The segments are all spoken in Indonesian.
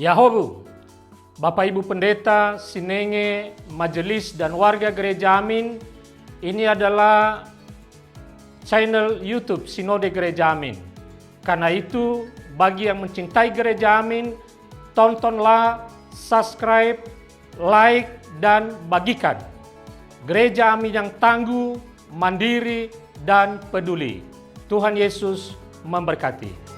Yahobu, Bapak Ibu Pendeta, Sinenge, Majelis dan warga Gereja Amin, ini adalah channel YouTube Sinode Gereja Amin. Karena itu, bagi yang mencintai Gereja Amin, tontonlah, subscribe, like, dan bagikan. Gereja Amin yang tangguh, mandiri, dan peduli. Tuhan Yesus memberkati.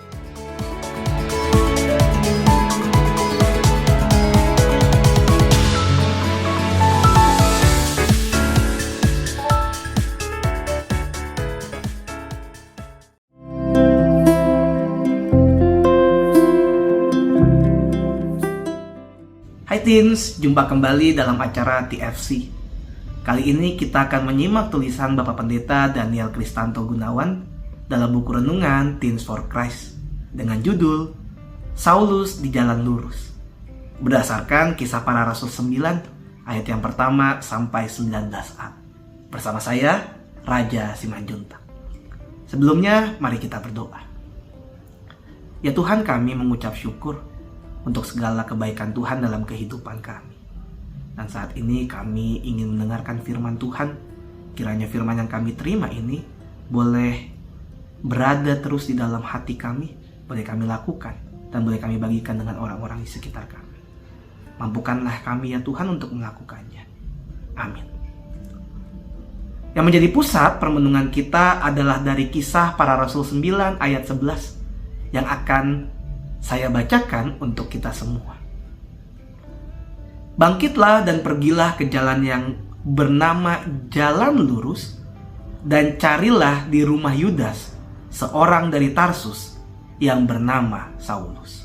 Hai Teens, jumpa kembali dalam acara TFC. Kali ini kita akan menyimak tulisan Bapak Pendeta Daniel Kristanto Gunawan dalam buku renungan Teens for Christ dengan judul Saulus di Jalan Lurus, berdasarkan Kisah Para Rasul 9 ayat yang pertama sampai 19a. Bersama saya, Raja Simanjuntak. Sebelumnya, mari kita berdoa. Ya Tuhan, kami mengucap syukur untuk segala kebaikan Tuhan dalam kehidupan kami. Dan saat ini kami ingin mendengarkan firman Tuhan. Kiranya firman yang kami terima ini boleh berada terus di dalam hati kami, boleh kami lakukan, dan boleh kami bagikan dengan orang-orang di sekitar kami. Mampukanlah kami ya Tuhan untuk melakukannya. Amin. Yang menjadi pusat permenungan kita adalah dari Kisah Para Rasul 9 ayat 11 yang akan saya bacakan untuk kita semua. Bangkitlah dan pergilah ke jalan yang bernama Jalan Lurus, dan carilah di rumah Yudas seorang dari Tarsus yang bernama Saulus.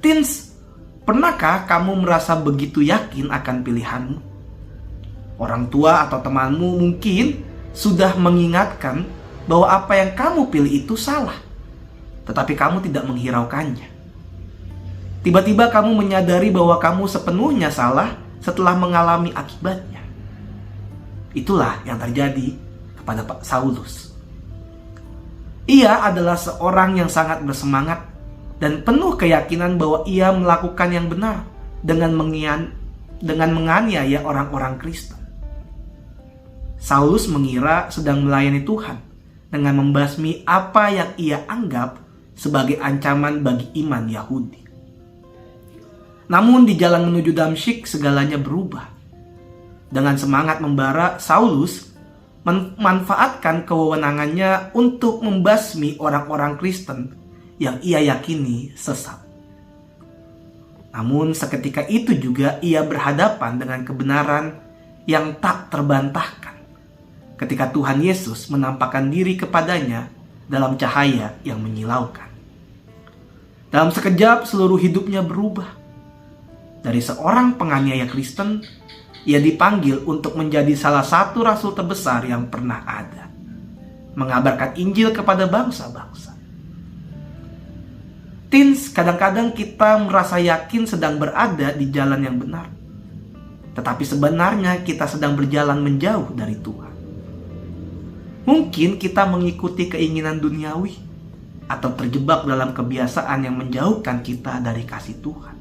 Teens, pernahkah kamu merasa begitu yakin akan pilihanmu? Orang tua atau temanmu mungkin sudah mengingatkan bahwa apa yang kamu pilih itu salah, tetapi kamu tidak menghiraukannya. Tiba-tiba kamu menyadari bahwa kamu sepenuhnya salah setelah mengalami akibatnya. Itulah yang terjadi kepada Pak Saulus. Ia adalah seorang yang sangat bersemangat dan penuh keyakinan bahwa ia melakukan yang benar dengan menganiaya orang-orang Kristen. Saulus mengira sedang melayani Tuhan dengan membasmi apa yang ia anggap sebagai ancaman bagi iman Yahudi. Namun di jalan menuju Damsyik segalanya berubah. Dengan semangat membara, Saulus memanfaatkan kewenangannya untuk membasmi orang-orang Kristen yang ia yakini sesat. Namun seketika itu juga ia berhadapan dengan kebenaran yang tak terbantahkan ketika Tuhan Yesus menampakkan diri kepadanya dalam cahaya yang menyilaukan. Dalam sekejap seluruh hidupnya berubah. Dari seorang penganiaya Kristen, ia dipanggil untuk menjadi salah satu rasul terbesar yang pernah ada, mengabarkan Injil kepada bangsa-bangsa. Teens, kadang-kadang kita merasa yakin sedang berada di jalan yang benar, tetapi sebenarnya kita sedang berjalan menjauh dari Tuhan. Mungkin kita mengikuti keinginan duniawi atau terjebak dalam kebiasaan yang menjauhkan kita dari kasih Tuhan.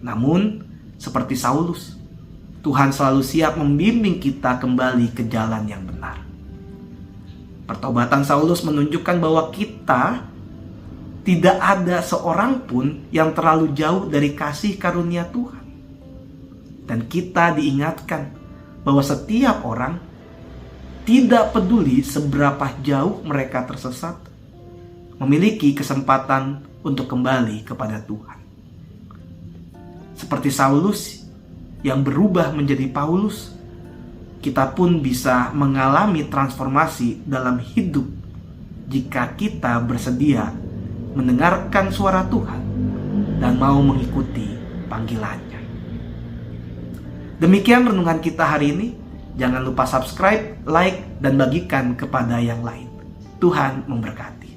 Namun, seperti Saulus, Tuhan selalu siap membimbing kita kembali ke jalan yang benar. Pertobatan Saulus menunjukkan bahwa kita tidak ada seorang pun yang terlalu jauh dari kasih karunia Tuhan. Dan kita diingatkan bahwa setiap orang, tidak peduli seberapa jauh mereka tersesat, memiliki kesempatan untuk kembali kepada Tuhan. Seperti Saulus yang berubah menjadi Paulus, kita pun bisa mengalami transformasi dalam hidup jika kita bersedia mendengarkan suara Tuhan dan mau mengikuti panggilannya. Demikian renungan kita hari ini. Jangan lupa subscribe, like, dan bagikan kepada yang lain. Tuhan memberkati.